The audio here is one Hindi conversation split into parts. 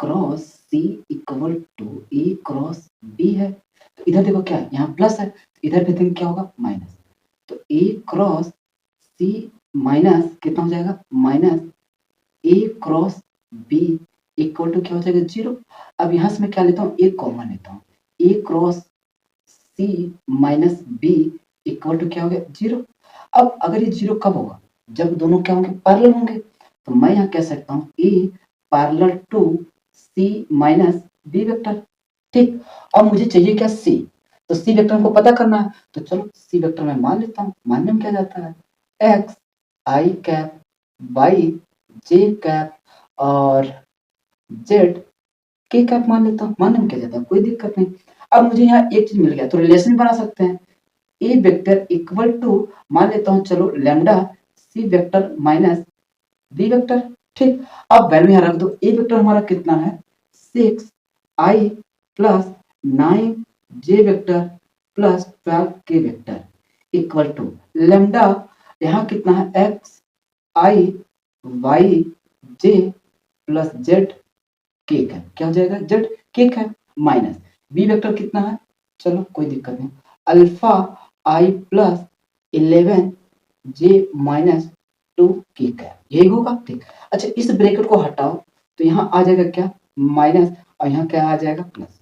Cross C equal to A cross B है। तो इधर देखो क्या है, यहाँ प्लस है, इधर भी देखेंगे क्या होगा माइनस। तो ए क्रॉस सी माइनस कितना हो जाएगा minus A cross B equal to क्या हो जाएगा 0। अब यहाँ से मैं क्या लेता हूँ, ए कॉमन लेता हूँ, A cross C minus B equal to क्या हो गया 0। अब अगर ये 0 कब होगा, जब दोनों क्या होंगे पैरेलल होंगे। तो मैं यहाँ कह सकता हूँ A parallel to C minus B vector. ठीक, अब मुझे चाहिए क्या सी, तो सी वेक्टर हमको पता करना है। तो चलो सी वेक्टर मैं मान लेता हूँ, मानने में क्या जाता है एक्स आई कैप वाई जे कैप और जेड के कैप मान लेता हूँ, मानने में क्या जाता है कोई दिक्कत नहीं। अब मुझे यहाँ एक चीज मिल गया तो रिलेशन बना सकते हैं, ए वेक्टर इक्वल टू मान लेता हूँ चलो lambda C vector minus B vector. ठीक, अब वैल्यू यहाँ रख दो, ए वेक्टर हमारा कितना है 6 आई प्लस 9 जे वेक्टर प्लस 12 के वेक्टर इक्वल टू लैम्डा यहाँ कितना है एक्स आई वाई जे प्लस जेड केक है, क्या हो जाएगा जेड केक है माइनस बी वेक्टर कितना है, चलो कोई दिक्कत नहीं, अल्फा आई प्लस 11 जे माइनस 2 केक है, यही होगा। ठीक, अच्छा इस ब्रैकेट को हटाओ तो यहाँ आ जाएगा क्या माइनस और यहाँ क्या आ जाएगा प्लस।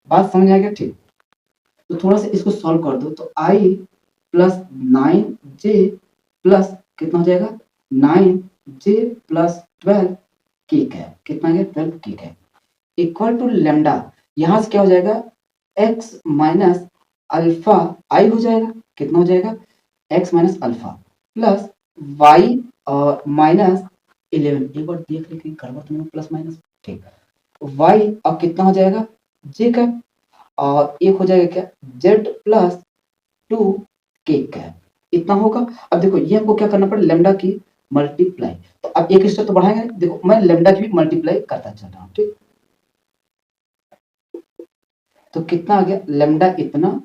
बात समझ आ गया। ठीक, तो थोड़ा सा इसको सॉल्व कर दो तो आई प्लस 9 जे प्लस कितना हो जाएगा 9 जे प्लस 12 केक है, कितना है 12 केक है इक्वल टू लेमडा, यहां से क्या हो जाएगा x माइनस अल्फा आई हो जाएगा, कितना हो जाएगा x minus alpha plus y और माइनस 11, एक बार देख लेते हैं गड़बड़ तो नहीं प्लस माइनस। ठीक, y अब कितना हो जाएगा j का और एक हो जाएगा क्या z प्लस 2 k का, इतना होगा। अब देखो ये हमको क्या करना पड़ेगा लेमडा की मल्टीप्लाई, तो अब एक स्टेप तो बढ़ाएंगे, देखो मैं लेमडा की भी मल्टीप्लाई करता चल रहा हूँ। ठीक, तो कितना आ गया लेमडा इतना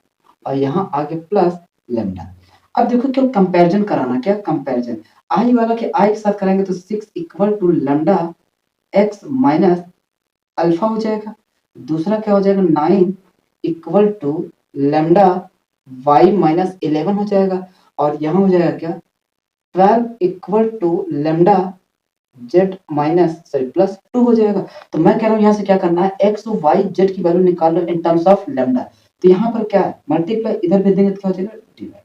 और यहाँ आ गया प्लस लेमडा। अब देखो क्यों कंपैरिजन कराना, क्या कंपैरिजन आई वाला के आई के साथ कराएंगे तो 6 equal to lambda X minus alpha हो जाएगा, दूसरा क्या हो जाएगा 9 equal to lambda Y minus 11 हो जाएगा और यहाँ हो जाएगा क्या 12 equal to lambda Z minus sorry plus 2 हो जाएगा। तो मैं कह रहा हूँ यहाँ से क्या करना है एक्स और वाई जेड की वैल्यू निकाल लो इन टर्म्स ऑफ लेमडा, तो यहाँ पर क्या है मल्टीप्लाई इधर भेज देंगे तो क्या हो जाएगा डिवाइड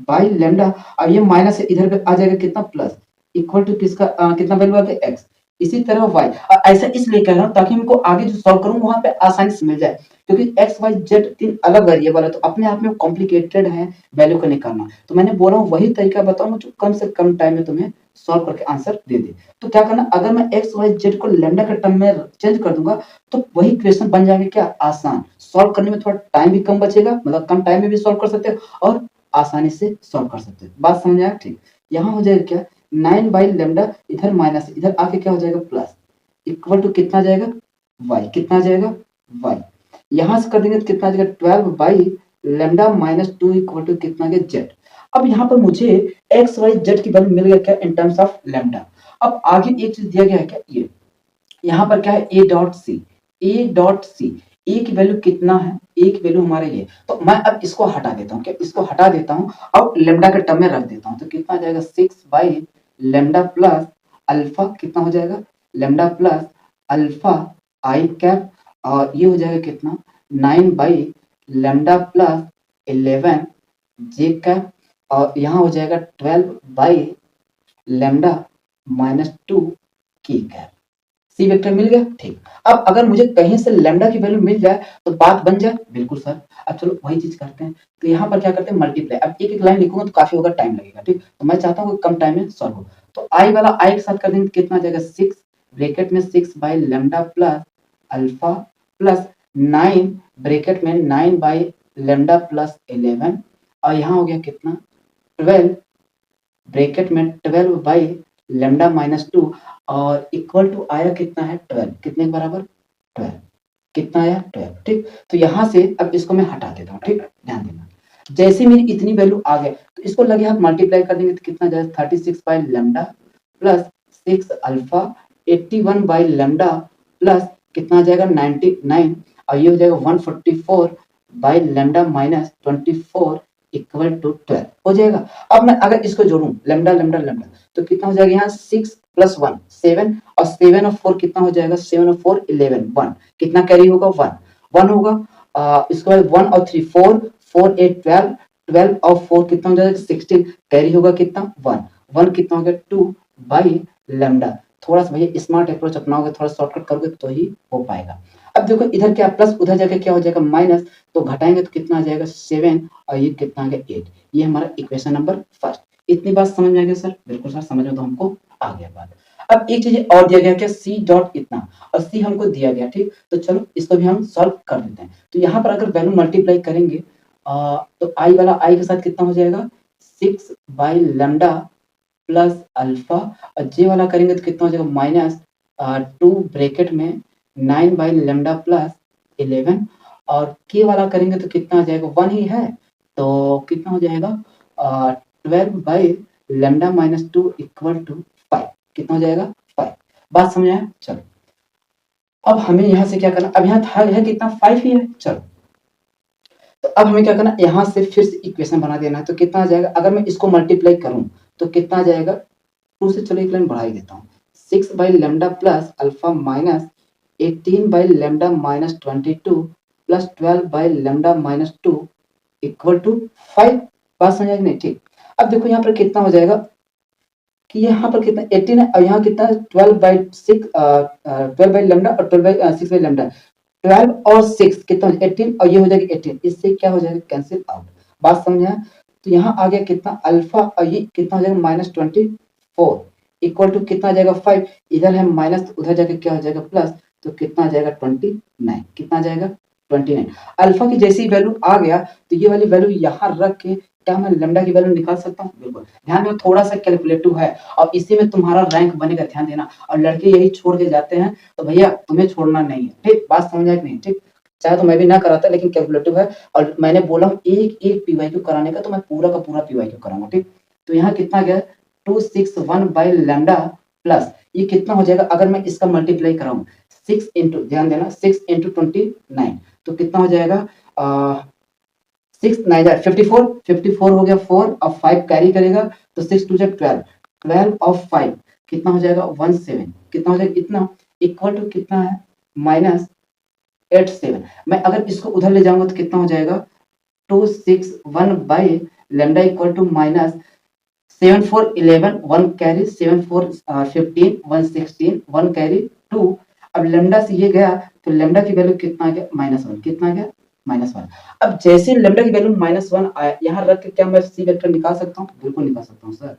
बाई लेमडा, अब ये माइनस है इधर पे आ जाएगा कितना प्लस इक्वल टू किसका कितना वैल्यू आ गया एक्स, इसी तरह वाई। ऐसा इसलिए कह रहा हूँ ताकि हमको आगे जो सॉल्व करूँ वहां पे आसानी से मिल जाए, क्योंकि एक्स वाई जेड 3 अलग वेरिएबल है तो अपने आप में कॉम्प्लिकेटेड है वैल्यू को निकालना। तो मैंने बोला हूँ वही तरीका बताऊंगा जो कम से कम टाइम में तुम्हें सॉल्व करके आंसर दे दे। तो क्या करना अगर मैं एक्स वाई जेड को लेमडा के टर्म में चेंज कर दूंगा तो वही क्वेश्चन बन जाएंगे क्या आसान, सॉल्व करने में थोड़ा टाइम भी कम बचेगा, मतलब कम टाइम में भी सॉल्व कर सकते हो और आसानी से सॉल्व कर सकते हो। बात समझ आया। ठीक, यहाँ हो जाएगा क्या 9 बाई लेमडा इधर माइनस इधर आके क्या हो जाएगा प्लस इक्वल टू कितना जाएगा वाई, कितना जाएगा वाई, यहां से कर देंगे तो कितना जाएगा 12 by lambda minus 2 equal to कितना गया जेड। अब यहाँ पर मुझे एक्स वाई जेड की वैल्यू मिल गया क्या इन टर्म्स ऑफ लेमडा। अब आगे एक चीज दिया गया है क्या ये यहाँ पर क्या है ए डॉट सी, ए डॉट सी ए की वैल्यू कितना है, ए की वैल्यू हमारे ये, तो मैं अब इसको हटा देता हूँ क्या इसको हटा देता हूँ और लेमडा के टर्म में रख देता हूँ तो कितना आ जाएगा 6 बाई लेमडा प्लस अल्फा कितना हो जाएगा लेमडा प्लस अल्फा आई कैप और ये हो जाएगा कितना 9 by lambda plus 11 J cap और यहाँ हो जाएगा 12 बाई लेमडा माइनस 2 की कैप, सी वेक्टर मिल गया। ठीक, अब अगर मुझे कहीं से लेमडा की वैल्यू मिल जाए तो बात बन जाए बिल्कुल सर। अब चलो वही चीज करते हैं, तो यहाँ पर क्या करते हैं मल्टीप्लाई, अब एक एक लाइन लिखूंगा तो काफी होगा टाइम लगेगा। ठीक, तो मैं चाहता हूँ कम टाइम में सॉल्व हो, तो आई वाला आई के साथ कर देंगे कितना जाएगा 6 ब्रैकेट में 6 by lambda plus alpha plus 9 bracket में 9 बाई लेमडा प्लस 11 और यहाँ हो गया कितना 12 ब्रैकेट में 12 बाई लेमडा माइनस 2 और इक्वल टू आया कितना है 12, कितने के बराबर 12, कितना आया 12। ठीक, तो यहाँ से अब इसको मैं हटा देता हूँ। ठीक, ध्यान देना जैसे मेरी इतनी वैल्यू आ गए तो इसको लगे हाथ मल्टीप्लाई कर देंगे तो कितना जाएगा 36 by lambda plus 6 alpha 81 by lambda plus कितना आ जाएगा 99 और ये हो जाएगा 144 by lambda minus 24 equal to 12 हो जाएगा। अब मैं अगर इसको जोड़ूं लेमडा लेमडा लेमडा तो कितना हो जाएगा यहाँ 6 प्लस 1 7 और 7 और 4 कितना हो जाएगा 7 और 4 11 1 कितना कैरी होगा 1 1 होगा। इसके बाद 1 और 3 4 4 8 12 12 और 4 कितना हो जाएगा 16 कैरी होगा कितना 1 1 कितना हो गया 2 बाई लेमडा। थोड़ा सा भैया स्मार्ट अप्रोच अपनाओगे थोड़ा शॉर्टकट करोगे तो ही हो पाएगा। अब देखो इधर क्या प्लस उधर जाके क्या हो जाएगा माइनस तो घटाएंगे तो कितना आ जाएगा 7 और ये कितना आ गया 8। ये हमारा इक्वेशन नंबर फर्स्ट। इतनी बात समझ में आ गया सर? बिल्कुल सर समझ में तो हमको आ गया बात। अब एक चीज और दिया गया क्या सी डॉट इतना और सी हमको दिया गया ठीक। तो चलो इसको भी हम सॉल्व कर देते हैं। तो यहाँ पर अगर वैल्यू मल्टीप्लाई करेंगे तो आई वाला आई के साथ कितना हो जाएगा 6 बाई लेमडा प्लस अल्फा और जे वाला करेंगे तो कितना हो जाएगा माइनस 2 ब्रैकेट में 9 बाई लेमडा प्लस 11 और के वाला करेंगे तो कितना आ जाएगा 1 ही है तो कितना हो जाएगा 12 by lambda minus 2 equal to 5 कितना हो जाएगा 5। बात समझ आया? चलो अब हमें यहाँ से क्या करना अब यहाँ था है कितना 5 ही है। चलो तो अब हमें क्या करना यहाँ से फिर से इक्वेशन बना देना है तो कितना आ जाएगा अगर मैं इसको मल्टीप्लाई करूं तो कितना आ जाएगा 2 से चलो एक लाइन बढ़ा ही देता हूँ 6 by lambda plus alpha minus 18 by lambda minus 22 plus 12 by lambda minus 2 equal to 5। बात समझ आई नहीं? ठीक। अब देखो यहाँ पर कितना हो जाएगा कि यहाँ पर कितना 18 है और यहाँ कितना 12 बाई 6 12 बाई लेमडा और 12 बाई 6 बाई लेमडा 12 और 6 कितना 18 और ये हो जाएगा 18 इससे क्या हो जाएगा कैंसिल आउट। बात समझ आया? तो यहाँ आ गया कितना अल्फा और ये कितना हो जाएगा माइनस 24 इक्वल टू कितना आ जाएगा 5 इधर है माइनस तो उधर जाके क्या हो जाएगा प्लस तो कितना आ जाएगा 29 कितना आ जाएगा 29। अल्फा की जैसी वैल्यू आ गया तो ये वाली वैल्यू यहाँ रख के क्या मैं लेमडा की वैल्यू निकाल सकता हूँ? बिल्कुल। ध्यान में थोड़ा सा कैलकुलेटिव है और इसी में तुम्हारा रैंक बनेगा ध्यान देना। और लड़के यही छोड़ के जाते हैं तो भैया तुम्हें छोड़ना नहीं है ठीक। बात समझ आए नहीं? ठीक। चाहे तो मैं भी ना कराता लेकिन कैलकुलेटिव है और मैंने बोला एक एक पीवाईक्यू कराने का तो मैं पूरा का पूरा पीवाईक्यू कराऊंगा ठीक। तो यहाँ कितना गया 261 बाई लेमडा प्लस ये कितना हो जाएगा अगर मैं इसका मल्टीप्लाई कराऊं 6 इंटू ध्यान देना 6 इंटू 29 तो कितना हो जाएगा 6 9 54 54 हो गया 4 और 5 कैरी करेगा तो 6 2 12 12 और 5 कितना हो जाएगा 17 कितना हो जाएगा इतना इक्वल टू कितना है माइनस 87। मैं अगर इसको उधर ले जाऊंगा तो कितना हो जाएगा 261 by lambda equal to minus 7 4 11 1 carry 7 4 15 1 16 1 carry 2। अब लेमडा से ये गया तो लेमडा की वैल्यू कितना आ गया -1 कितना आ गया -1। अब जैसे लेमडा की वैल्यू -1 आया यहाँ रख के क्या मैं सी वेक्टर निकाल सकता हूँ? बिल्कुल निकाल सकता हूँ सर।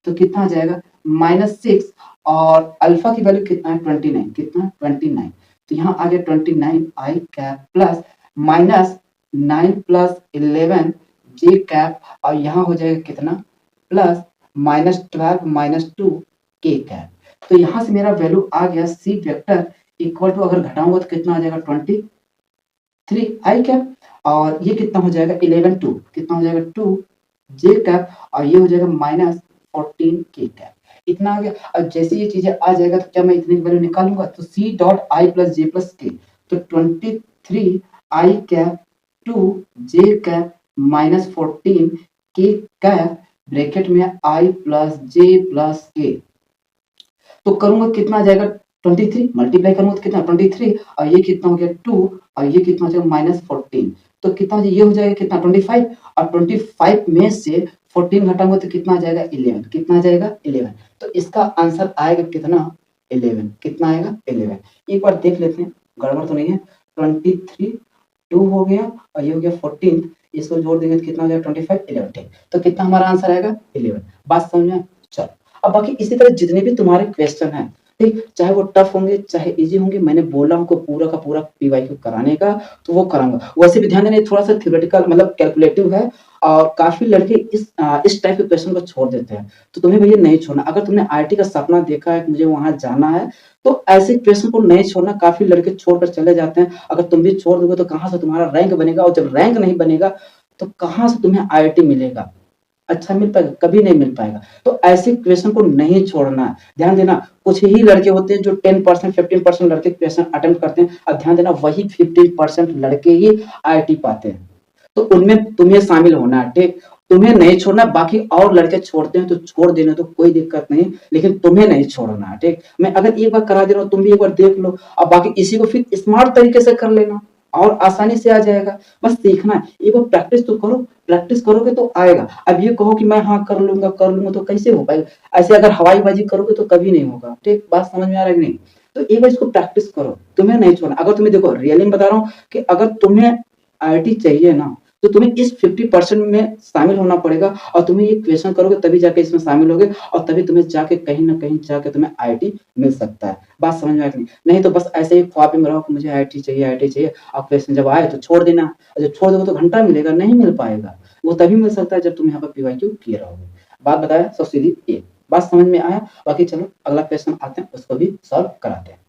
तो कितना आ जाएगा -6 और अल्फा की वैल्यू कितना है 29 कितना 29 तो यहाँ आ गया 29 आई कैप प्लस -9 प्लस 11 जे कैप और यहाँ हो जाएगा कितना प्लस -12 -2 के कैप। तो यहाँ से मेरा वैल्यू आ गया सी वेक्टर इक्वल टू अगर घटाऊंगा तो कितना आ जाएगा 23 आई कैप और ये कितना हो जाएगा 11 2 कितना हो जाएगा 2 जे कैप और ये हो जाएगा -14 के कैप। इतना आ गया। अब जैसे ये चीजें आ जाएगा तो क्या मैं इतनी वैल्यू निकालूंगा तो C dot I plus J plus K तो 23 आई कैप 2 जे कैप -14 के कैप ब्रैकेट में आई प्लस जे प्लस के तो करूंगा कितना आ जाएगा 23 मल्टीप्लाई करूंगा तो कितना 23 और ये कितना हो गया 2 और ये कितना हो जाएगा -14 तो कितना ये हो जाएगा कितना 25 और 25 में से 14 घटाऊंगा तो कितना आ जाएगा 11 कितना आ जाएगा 11 तो इसका आंसर आएगा कितना 11 कितना आएगा 11। एक बार देख लेते हैं गड़बड़ तो नहीं है 23 2 हो गया और ये हो गया 14 इसको जोड़ देंगे तो कितना हो जाएगा 25 11 ठीक। तो कितना हमारा आंसर आएगा 11। बात समझ में? चलो अब बाकी इसी तरह जितने भी तुम्हारे क्वेश्चन हैं ठीक चाहे वो टफ होंगे चाहे इजी होंगे मैंने बोला हमको पूरा का पूरा पीवाईक्यू कराने का तो वो कराऊंगा। वैसे भी ध्यान देना थोड़ा सा थ्योरेटिकल मतलब कैलकुलेटिव है और काफी लड़के इस टाइप के क्वेश्चन को छोड़ देते हैं तो तुम्हें भैया नहीं छोड़ना। अगर तुमने आईआईटी का सपना देखा है मुझे वहां जाना है तो ऐसे क्वेश्चन को नहीं छोड़ना। काफी लड़के छोड़कर चले जाते हैं। अगर तुम भी छोड़ दोगे तो कहाँ से तुम्हारा रैंक बनेगा और जब रैंक नहीं बनेगा तो कहाँ से तुम्हें आईआईटी मिलेगा। अच्छा मिल पाएगा? कभी नहीं मिल पाएगा। तो ऐसे क्वेश्चन को नहीं छोड़ना है। ध्यान देना, कुछ ही लड़के होते हैं जो 10% 15% लड़के क्वेश्चन अटेम्प्ट करते हैं, और ध्यान देना वही 15% लड़के ही आईआईटी पाते हैं। तो उनमें तुम्हें शामिल होना है, ठीक? तुम्हें नहीं छोड़ना, बाकी और लड़के छोड़ते हैं तो छोड़ देना, तो कोई दिक्कत नहीं, लेकिन तुम्हें नहीं छोड़ना है, ठीक? मैं अगर एक बार करा दे रहा हूँ, तुम भी एक बार देख लो, और बाकी इसी को फिर स्मार्ट तरीके से कर लेना, और आसानी से आ जाएगा। बस सीखना है, एक बार प्रैक्टिस तो करो, प्रैक्टिस करोगे तो आएगा। अब ये कहो कि मैं हाँ कर लूंगा, तो कैसे हो पाएगा? ऐसे अगर हवाईबाजी करोगे तो कभी नहीं होगा, ठीक? बात समझ में आ रहा है कि नहीं? तो एक बार इसको प्रैक्टिस करो, तुम्हें नहीं छोड़ना। अगर तुम्हें, देखो रियली में बता रहा हूँ कि अगर तुम्हें आईआईटी चाहिए ना, तो तुम्हें इस 50% में शामिल होना पड़ेगा, और तुम्हें ये क्वेश्चन करोगे तभी जाके इसमें शामिल होगे, और तभी तुम्हें जाके कहीं ना कहीं जाके तुम्हें आईआईटी मिल सकता है। बात समझ में आ रही? नहीं तो बस ऐसे ही ख्वाब में रहो कि मुझे आईआईटी चाहिए, आईआईटी चाहिए, और क्वेश्चन जब आए तो छोड़ देना, और जब छोड़ दोगे तो घंटा मिलेगा, नहीं मिल पाएगा। वो तभी मिल सकता है जब तुम यहाँ पर पीवाईक्यू किए रहोगे। बात बताया सब सीधी ये। बात समझ में आया? बाकी चलो अगला क्वेश्चन आते हैं, उसको भी सॉल्व कराते हैं।